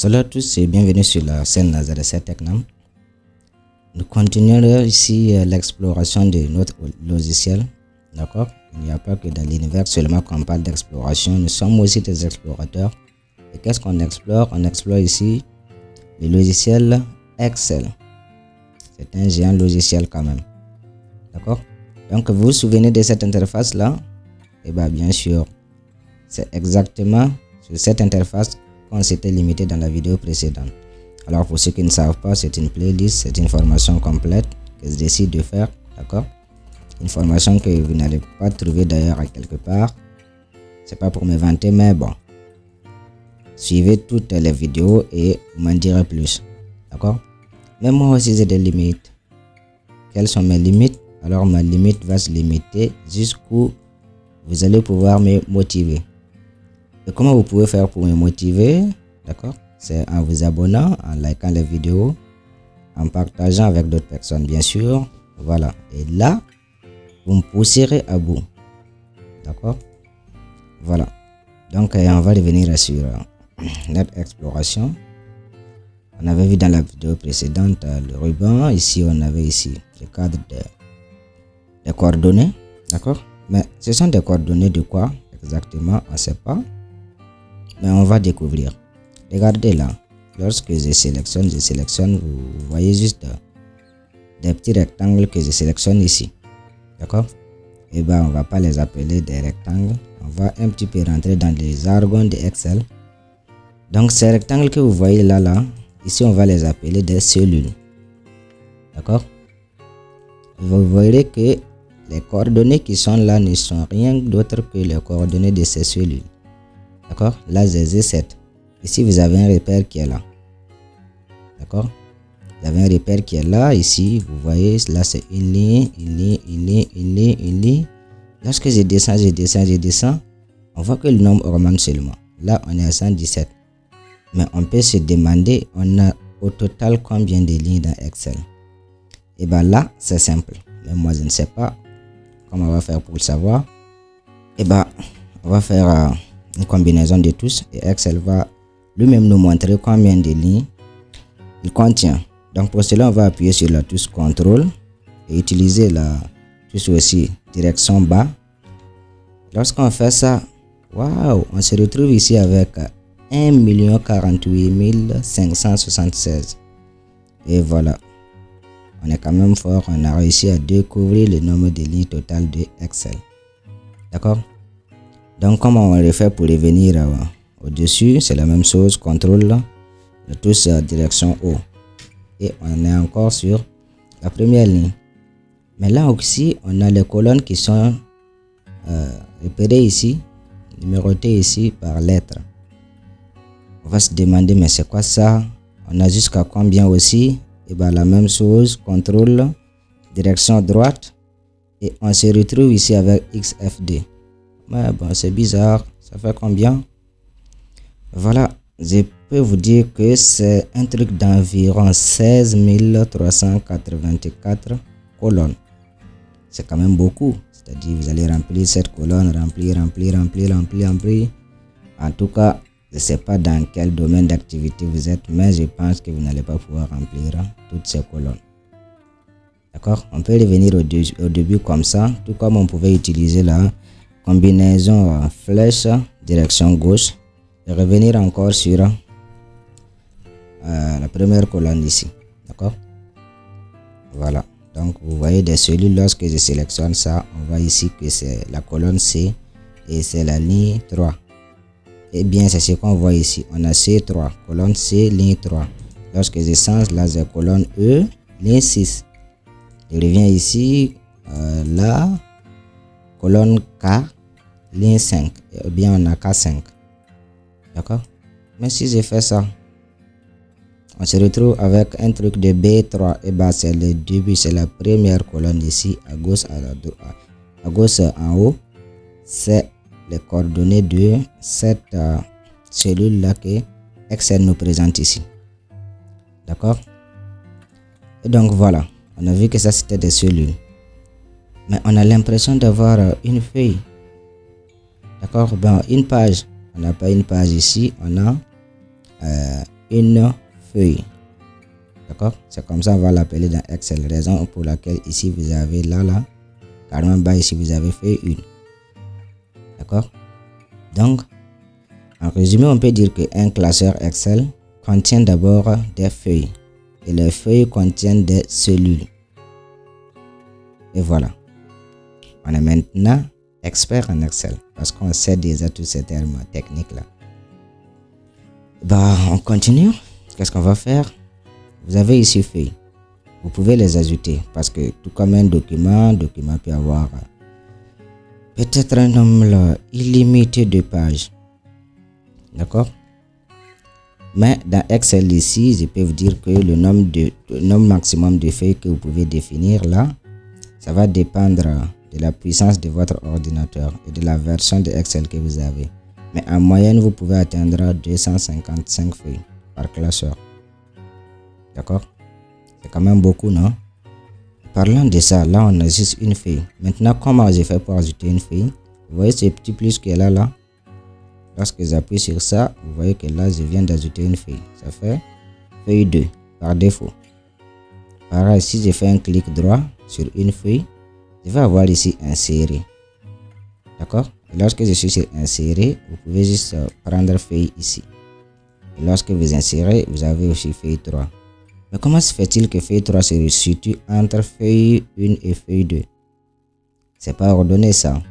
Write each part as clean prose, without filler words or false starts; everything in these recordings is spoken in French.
Salut à tous et bienvenue sur la chaîne ZC Technam. Nous continuons ici l'exploration de notre logiciel. D'accord? Il n'y a pas que dans l'univers seulement qu'on parle d'exploration. Nous sommes aussi des explorateurs. Et qu'est-ce qu'on explore? On explore ici le logiciel Excel. C'est un géant logiciel quand même. D'accord? Donc vous vous souvenez de cette interface là? Et bien sûr, c'est exactement sur cette interface qu'on s'était limité dans la vidéo précédente. Alors pour ceux qui ne savent pas, c'est une playlist, c'est une formation complète que je décide de faire, d'accord? Une formation que vous n'allez pas trouver d'ailleurs à quelque part. C'est pas pour me vanter, mais bon. Suivez toutes les vidéos et vous m'en direz plus, d'accord? Mais moi aussi j'ai des limites. Quelles sont mes limites? Alors ma limite va se limiter jusqu'où vous allez pouvoir me motiver. Et comment vous pouvez faire pour me motiver? D'accord? C'est en vous abonnant, en likant les vidéos, en partageant avec d'autres personnes, bien sûr. Voilà. Et là, vous me pousserez à bout. D'accord? Voilà. Donc, on va revenir sur notre exploration. On avait vu dans la vidéo précédente le ruban. Ici, on avait ici le cadre des coordonnées. D'accord? Mais ce sont des coordonnées de quoi exactement? On ne sait pas. Mais on va découvrir. Regardez là, lorsque je sélectionne, vous voyez juste des petits rectangles que je sélectionne ici. D'accord? Et on va pas les appeler des rectangles. On va un petit peu rentrer dans les jargons de Excel. Donc ces rectangles que vous voyez là, ici on va les appeler des cellules. D'accord? Vous verrez que les coordonnées qui sont là ne sont rien d'autre que les coordonnées de ces cellules. D'accord? Là, j'ai Z7. Ici, vous avez un repère qui est là. D'accord? Vous avez un repère qui est là. Ici, vous voyez, là, c'est une ligne. Lorsque je descends, on voit que le nombre augmente seulement. Là, on est à 117. Mais on peut se demander, on a au total combien de lignes dans Excel? Et là, c'est simple. Mais moi, je ne sais pas comment on va faire pour le savoir. On va faire une combinaison de tous et Excel va lui-même nous montrer combien de lignes il contient. Donc pour cela, on va appuyer sur la touche CTRL et utiliser la touche aussi direction bas. Lorsqu'on fait ça, waouh, on se retrouve ici avec 1 048 576. Et voilà, on est quand même fort, on a réussi à découvrir le nombre de lignes totales de Excel. D'accord? Donc comment on le fait pour revenir au-dessus? C'est la même chose, CTRL, la touche direction haut. Et on est encore sur la première ligne. Mais là aussi, on a les colonnes qui sont repérées ici, numérotées ici par lettre. On va se demander, mais c'est quoi ça? On a jusqu'à combien aussi? Et la même chose, CTRL, direction droite. Et on se retrouve ici avec XFD. Mais bon, c'est bizarre. Ça fait combien? Voilà, je peux vous dire que c'est un truc d'environ 16 384 colonnes. C'est quand même beaucoup. C'est-à-dire, vous allez remplir cette colonne, remplir. En tout cas, je ne sais pas dans quel domaine d'activité vous êtes, mais je pense que vous n'allez pas pouvoir remplir toutes ces colonnes. D'accord? On peut revenir au début comme ça, tout comme on pouvait utiliser la combinaison flèche direction gauche et revenir encore sur la première colonne ici. D'accord? Voilà. Donc vous voyez des cellules. Lorsque je sélectionne ça, on voit ici que c'est la colonne C et c'est la ligne 3. Et bien c'est ce qu'on voit ici. On a C3, colonne C, ligne 3. Lorsque je change, là c'est colonne E, ligne 6. Je reviens ici, là, colonne K, ligne 5. Et bien on a K5. D'accord? Mais si je fais ça, on se retrouve avec un truc de B3. Et c'est le début, c'est la première colonne ici, à gauche, à gauche en haut. C'est les coordonnées de cette cellule là que Excel nous présente ici. D'accord? Et donc voilà, on a vu que ça c'était des cellules. Mais on a l'impression d'avoir une feuille. D'accord? Une page. On n'a pas une page ici, on a une feuille. D'accord? C'est comme ça on va l'appeler dans Excel. Raison pour laquelle ici vous avez là, carrément bas ici vous avez feuille 1. D'accord? Donc, en résumé, on peut dire qu'un classeur Excel contient d'abord des feuilles. Et les feuilles contiennent des cellules. Et voilà. On est maintenant expert en Excel parce qu'on sait déjà tous ces termes techniques là. On continue. Qu'est-ce qu'on va faire? Vous avez ici feuilles. Vous pouvez les ajouter parce que tout comme un document peut avoir peut-être un nombre illimité de pages. D'accord? Mais dans Excel ici, je peux vous dire que le nombre maximum de feuilles que vous pouvez définir là, ça va dépendre de la puissance de votre ordinateur et de la version de Excel que vous avez. Mais en moyenne, vous pouvez atteindre 255 feuilles par classeur. D'accord? C'est quand même beaucoup, non? Parlant de ça, là, on a juste une feuille. Maintenant, comment j'ai fait pour ajouter une feuille? Vous voyez ce petit plus qui est là? Lorsque j'appuie sur ça, vous voyez que là, je viens d'ajouter une feuille. Ça fait feuille 2 par défaut. Pareil, si je fais un clic droit sur une feuille, je vais avoir ici insérer. D'accord? Lorsque je suis sur insérer, vous pouvez juste prendre feuille ici. Et lorsque vous insérez, vous avez aussi feuille 3. Mais comment se fait-il que feuille 3 se situe entre feuille 1 et feuille 2? C'est pas ordonné ça.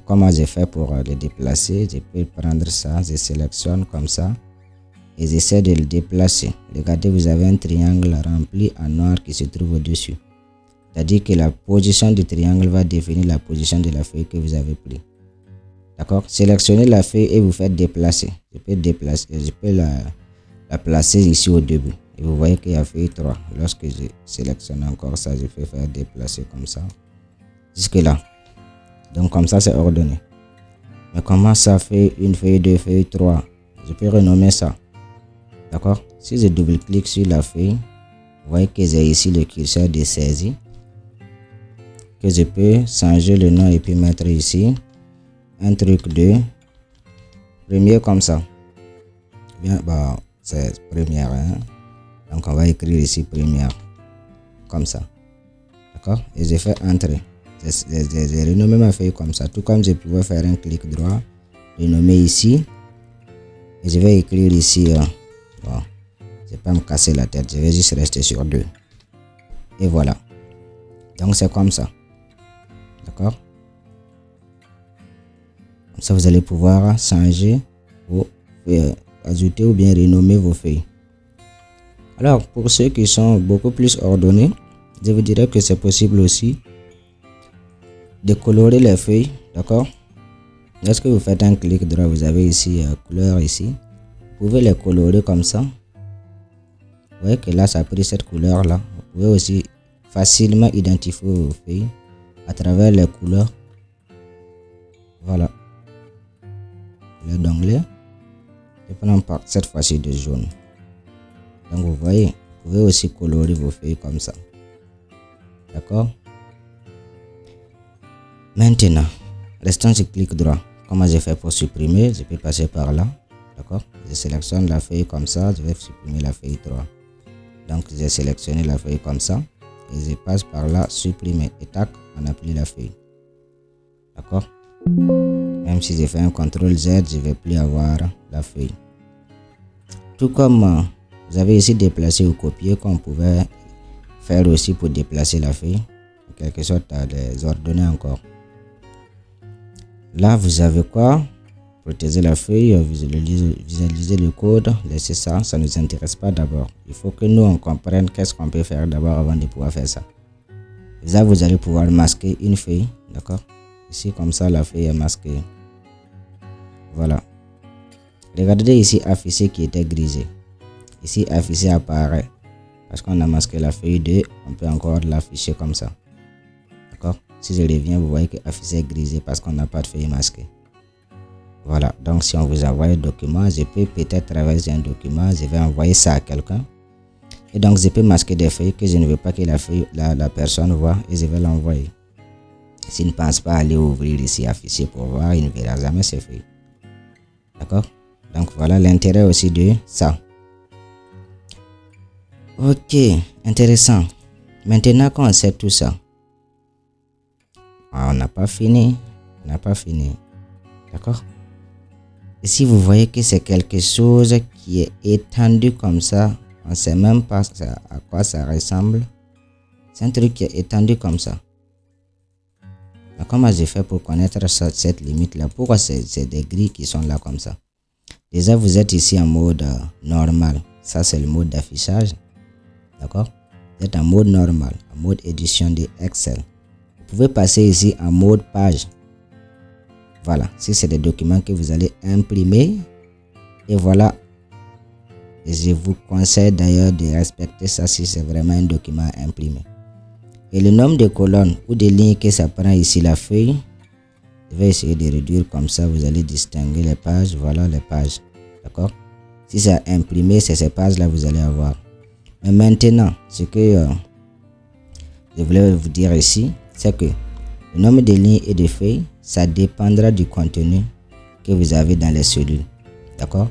Comment j'ai fait pour le déplacer? Je peux prendre ça, je sélectionne comme ça et j'essaie de le déplacer. Regardez, vous avez un triangle rempli en noir qui se trouve au-dessus. C'est-à-dire que la position du triangle va définir la position de la feuille que vous avez pris. D'accord? Sélectionnez la feuille et vous faites déplacer. Je peux la placer ici au début. Et vous voyez qu'il y a feuille 3. Lorsque je sélectionne encore ça, je peux faire déplacer comme ça. Jusque là. Donc comme ça c'est ordonné. Mais comment ça fait une feuille 2, feuille 3? Je peux renommer ça. D'accord? Si je double-clique sur la feuille, vous voyez que j'ai ici le curseur de saisie. Que je peux changer le nom et puis mettre ici un truc de premier comme ça. Bien, c'est première. Hein? Donc on va écrire ici première. Comme ça. D'accord? Et je fais entrer. J'ai renommé ma feuille comme ça. Tout comme je pouvais faire un clic droit. Renommer ici. Et je vais écrire ici. Je ne vais pas me casser la tête. Je vais juste rester sur 2. Et voilà. Donc c'est comme ça. D'accord? Comme ça vous allez pouvoir changer vos feuilles, ajouter ou bien renommer vos feuilles. Alors pour ceux qui sont beaucoup plus ordonnés, je vous dirais que c'est possible aussi de colorer les feuilles. D'accord? Lorsque vous faites un clic droit, vous avez ici couleur ici. Vous pouvez les colorer comme ça. Vous voyez que là ça a pris cette couleur là. Vous pouvez aussi facilement identifier vos feuilles à travers les couleurs. Voilà. Le d'onglet. Je prends cette fois-ci de jaune. Donc vous voyez, vous pouvez aussi colorer vos feuilles comme ça. D'accord? Maintenant, restons sur clic droit. Comment j'ai fait pour supprimer? Je peux passer par là. D'accord? Je sélectionne la feuille comme ça. Je vais supprimer la feuille 3. Donc j'ai sélectionné la feuille comme ça. Et je passe par là, supprimer. Et tac, on applique la feuille. D'accord? Même si j'ai fait un CTRL Z, je ne vais plus avoir la feuille. Tout comme vous avez ici déplacé ou copier, comme on pouvait faire aussi pour déplacer la feuille. En quelque sorte, à les ordonner encore. Là, vous avez quoi? Protéger la feuille, visualiser le code, laissez ça, ça ne nous intéresse pas d'abord. Il faut que nous, on comprenne qu'est-ce qu'on peut faire d'abord avant de pouvoir faire ça. Là, vous allez pouvoir masquer une feuille, d'accord? Ici, comme ça, la feuille est masquée. Voilà. Regardez ici, afficher qui était grisé. Ici, afficher apparaît. Parce qu'on a masqué la feuille 2, on peut encore l'afficher comme ça. D'accord? Si je reviens, vous voyez que afficher est grisé parce qu'on n'a pas de feuille masquée. Voilà. Donc, si on vous envoie un document, je peux peut-être traverser un document, je vais envoyer ça à quelqu'un. Et donc, je peux masquer des feuilles que je ne veux pas que la personne voit et je vais l'envoyer. S'il ne pense pas aller ouvrir ici, afficher pour voir, il ne verra jamais ces feuilles. D'accord? Donc, voilà l'intérêt aussi de ça. Ok, intéressant. Maintenant qu'on sait tout ça, on n'a pas fini. D'accord? Et si vous voyez que c'est quelque chose qui est étendu comme ça, on ne sait même pas à quoi ça ressemble. C'est un truc qui est étendu comme ça. Mais comment j'ai fait pour connaître cette limite-là? Pourquoi c'est des grilles qui sont là comme ça? Déjà, vous êtes ici en mode normal. Ça, c'est le mode d'affichage. D'accord? Vous êtes en mode normal, en mode édition de Excel. Vous pouvez passer ici en mode page. Voilà, si c'est des documents que vous allez imprimer. Et voilà. Et je vous conseille d'ailleurs de respecter ça si c'est vraiment un document imprimé. Et le nombre de colonnes ou de lignes que ça prend ici la feuille, je vais essayer de réduire comme ça. Vous allez distinguer les pages. Voilà les pages. D'accord? Si c'est imprimé, c'est ces pages-là que vous allez avoir. Mais maintenant, ce que je voulais vous dire ici, c'est que le nombre de lignes et de feuilles, ça dépendra du contenu que vous avez dans les cellules. D'accord?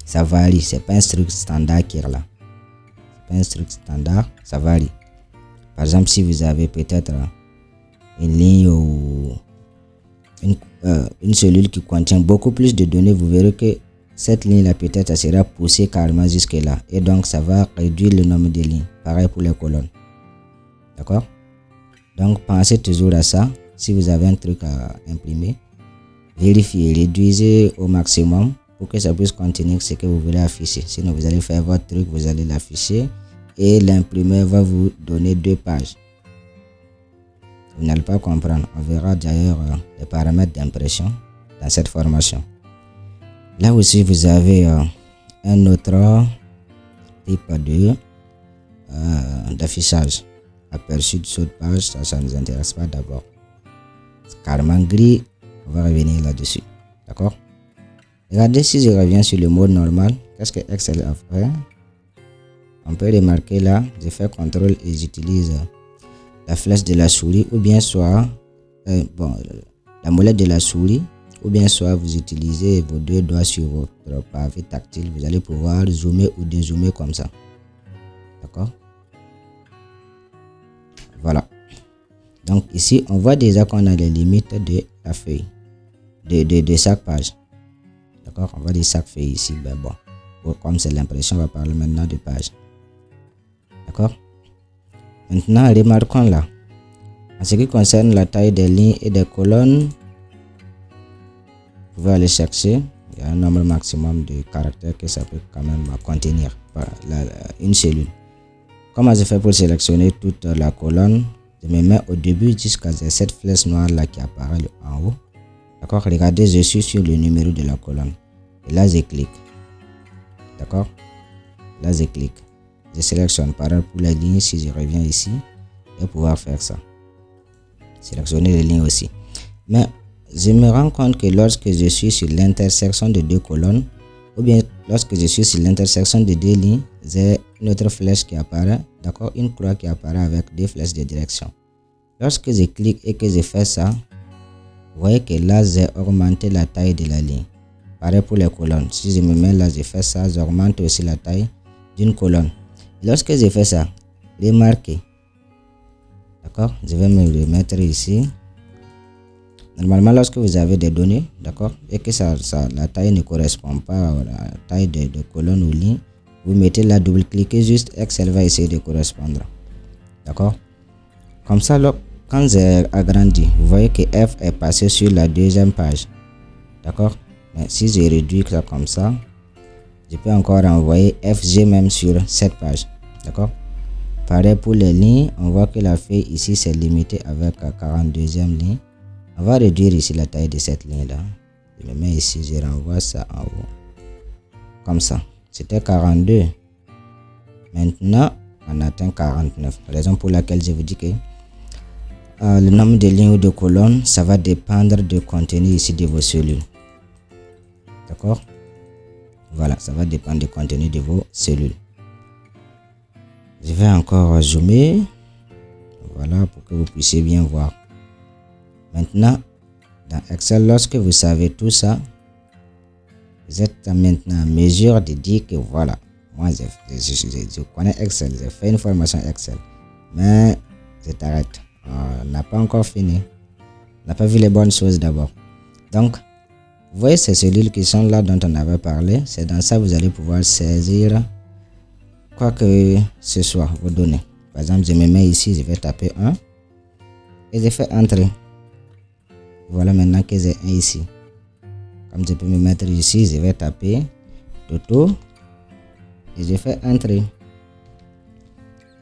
Ça varie. C'est pas un truc standard qui est là. C'est pas un truc standard. Ça varie. Par exemple, si vous avez peut-être une ligne ou une cellule qui contient beaucoup plus de données, vous verrez que cette ligne-là peut-être sera poussée carrément jusque là. Et donc, ça va réduire le nombre de lignes. Pareil pour les colonnes. D'accord? Donc, pensez toujours à ça. Si vous avez un truc à imprimer, vérifiez, réduisez au maximum pour que ça puisse contenir ce que vous voulez afficher. Sinon, vous allez faire votre truc, vous allez l'afficher et l'imprimeur va vous donner 2 pages. Vous n'allez pas comprendre. On verra d'ailleurs les paramètres d'impression dans cette formation. Là aussi, vous avez un autre type d'affichage. Aperçu de saut de page, ça ne nous intéresse pas d'abord. C'est carrément gris. On va revenir là-dessus. D'accord? Regardez si je reviens sur le mode normal. Qu'est-ce que Excel a fait? On peut remarquer là, je fais CTRL et j'utilise la flèche de la souris ou bien soit la molette de la souris ou bien soit vous utilisez vos 2 doigts sur votre pavé tactile. Vous allez pouvoir zoomer ou dézoomer comme ça. D'accord? Voilà. Donc ici, on voit déjà qu'on a les limites de la feuille, de chaque page. D'accord? On voit de chaque feuille ici. Ben bon, comme c'est l'impression, on va parler maintenant de page. D'accord? Maintenant, remarquons là. En ce qui concerne la taille des lignes et des colonnes, vous pouvez aller chercher. Il y a un nombre maximum de caractères que ça peut quand même contenir une cellule. Comment je fais pour sélectionner toute la colonne? Je me mets au début jusqu'à cette flèche noire là qui apparaît en haut. D'accord? Regardez, je suis sur le numéro de la colonne. Et là, je clique. D'accord? Là, je clique. Je sélectionne par exemple pour les lignes. Si je reviens ici, je vais pouvoir faire ça. Sélectionner les lignes aussi. Mais je me rends compte que lorsque je suis sur l'intersection de 2 colonnes, ou bien lorsque je suis sur l'intersection de 2 lignes, j'ai une autre flèche qui apparaît, d'accord, une croix qui apparaît avec 2 flèches de direction. Lorsque je clique et que je fais ça, vous voyez que là, j'ai augmenté la taille de la ligne. Pareil pour les colonnes. Si je me mets là, je fais ça, j'augmente aussi la taille d'une colonne. Lorsque je fais ça, remarquez, d'accord, je vais me le mettre ici. Normalement, lorsque vous avez des données, d'accord, et que la taille ne correspond pas à la taille de colonne ou ligne, vous mettez là, double-cliquez juste, Excel va essayer de correspondre. D'accord? Comme ça, là, quand j'ai agrandi, vous voyez que F est passé sur la 2e page. D'accord? Mais si je réduis ça comme ça, je peux encore envoyer FG même sur cette page. D'accord? Pareil pour les lignes, on voit que la feuille ici c'est limité avec 42e ligne. On va réduire ici la taille de cette ligne là. Je me mets ici, je renvoie ça en haut. Comme ça. C'était 42. Maintenant, on atteint 49. Raison pour laquelle je vous dis que le nombre de lignes ou de colonnes, ça va dépendre du contenu ici de vos cellules. D'accord? Voilà, ça va dépendre du contenu de vos cellules. Je vais encore zoomer. Voilà, pour que vous puissiez bien voir. Maintenant, dans Excel, lorsque vous savez tout ça, vous êtes maintenant en mesure de dire que voilà, moi, je connais Excel, j'ai fait une formation Excel. Mais je t'arrête. On n'a pas encore fini. On n'a pas vu les bonnes choses d'abord. Donc, vous voyez ces cellules qui sont là dont on avait parlé. C'est dans ça que vous allez pouvoir saisir quoi que ce soit, vos données. Par exemple, je me mets ici, je vais taper 1 et je fais entrer. Voilà maintenant que j'ai 1 ici. Comme je peux me mettre ici, je vais taper Toto et je fais entrer.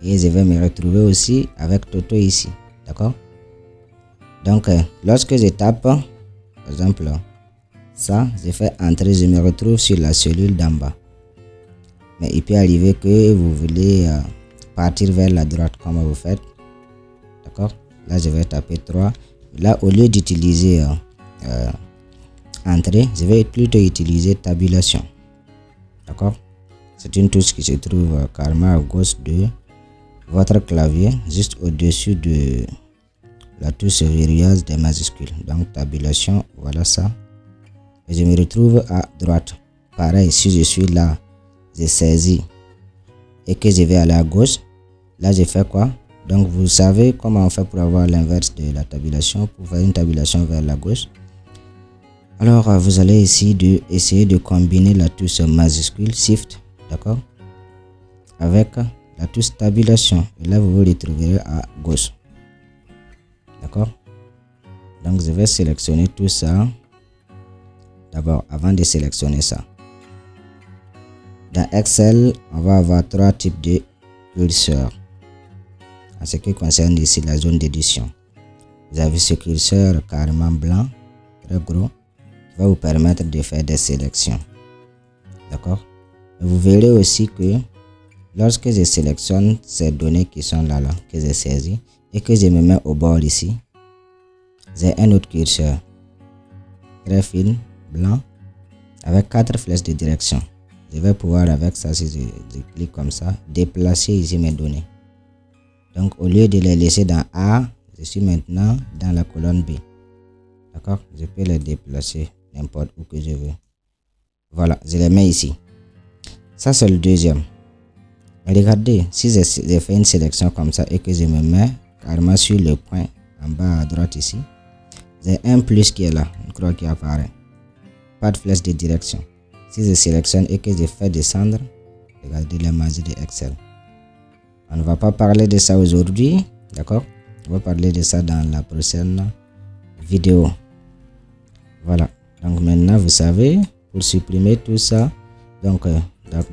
Et je vais me retrouver aussi avec Toto ici. D'accord? Donc, lorsque je tape, par exemple, ça, je fais entrer, je me retrouve sur la cellule d'en bas. Mais il peut arriver que vous voulez partir vers la droite comme vous faites. D'accord? Là, je vais taper 3. Là, au lieu d'utiliser entrer, je vais plutôt utiliser tabulation. D'accord? C'est une touche qui se trouve carrément à gauche de votre clavier, juste au-dessus de la touche verrouillage des majuscules. Donc, tabulation, voilà ça. Et je me retrouve à droite. Pareil, si je suis là, je saisis et que je vais aller à gauche, là, je fais quoi? Donc, vous savez comment on fait pour avoir l'inverse de la tabulation, pour faire une tabulation vers la gauche. Alors, vous allez essayer de combiner la touche majuscule Shift, d'accord, avec la touche tabulation. Et là, vous vous retrouverez à gauche. D'accord? Donc, je vais sélectionner tout ça. D'abord, avant de sélectionner ça. Dans Excel, on va avoir 3 types de curseurs. En ce qui concerne ici la zone d'édition. Vous avez ce curseur carrément blanc, très gros, qui va vous permettre de faire des sélections. D'accord? Vous verrez aussi que lorsque je sélectionne ces données qui sont là, que j'ai saisies, et que je me mets au bord ici, j'ai un autre curseur très fin, blanc, avec 4 flèches de direction. Je vais pouvoir avec ça, si je clique comme ça, déplacer ici mes données. Donc au lieu de les laisser dans A, je suis maintenant dans la colonne B. D'accord? Je peux les déplacer n'importe où que je veux. Voilà, je les mets ici. Ça c'est le deuxième. Regardez, si j'ai fait une sélection comme ça et que je me mets carrément sur le point en bas à droite ici, j'ai un plus qui est là, une croix qui apparaît. Pas de flèche de direction. Si je sélectionne et que je fais descendre, regardez la magie de Excel. On ne va pas parler de ça aujourd'hui, d'accord? On va parler de ça dans la prochaine vidéo. Voilà. Donc maintenant, vous savez, pour supprimer tout ça, donc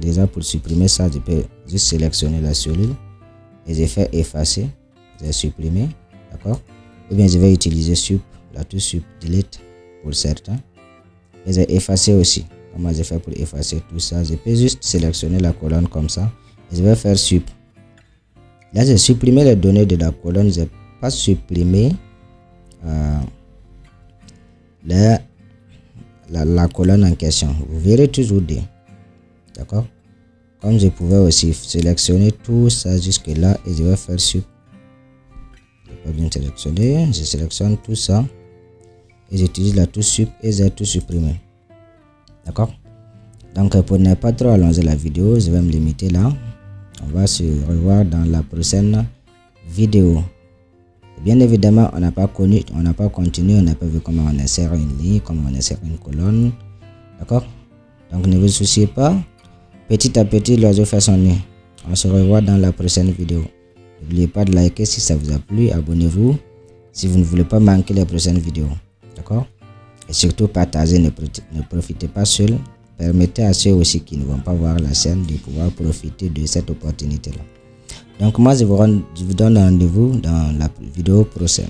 déjà pour supprimer ça, je peux juste sélectionner la cellule et je fais effacer. J'ai supprimé, d'accord? Ou bien je vais utiliser la touche sup, delete pour certains. Et j'ai effacé aussi. Comment je fais pour effacer tout ça? Je peux juste sélectionner la colonne comme ça et je vais faire sup. Là, j'ai supprimé les données de la colonne. Je n'ai pas supprimé la colonne en question. Vous verrez toujours D. D'accord? Comme je pouvais aussi sélectionner tout ça jusque là et je vais faire sup. Je n'ai pas bien sélectionné. Je sélectionne tout ça et j'utilise la touche sup et j'ai tout supprimé. D'accord? Donc pour ne pas trop allonger la vidéo, je vais me limiter là. On va se revoir dans la prochaine vidéo. Bien évidemment, on n'a pas continué, on n'a pas vu comment on insère une ligne, comment on insère une colonne. D'accord? Donc ne vous souciez pas. Petit à petit, l'oiseau fait son nid. On se revoit dans la prochaine vidéo. N'oubliez pas de liker si ça vous a plu. Abonnez-vous si vous ne voulez pas manquer les prochaines vidéos. D'accord? Et surtout, partagez, ne profitez pas seul. Permettez à ceux aussi qui ne vont pas voir la chaîne de pouvoir profiter de cette opportunité-là. Donc moi, je vous donne rendez-vous dans la vidéo prochaine.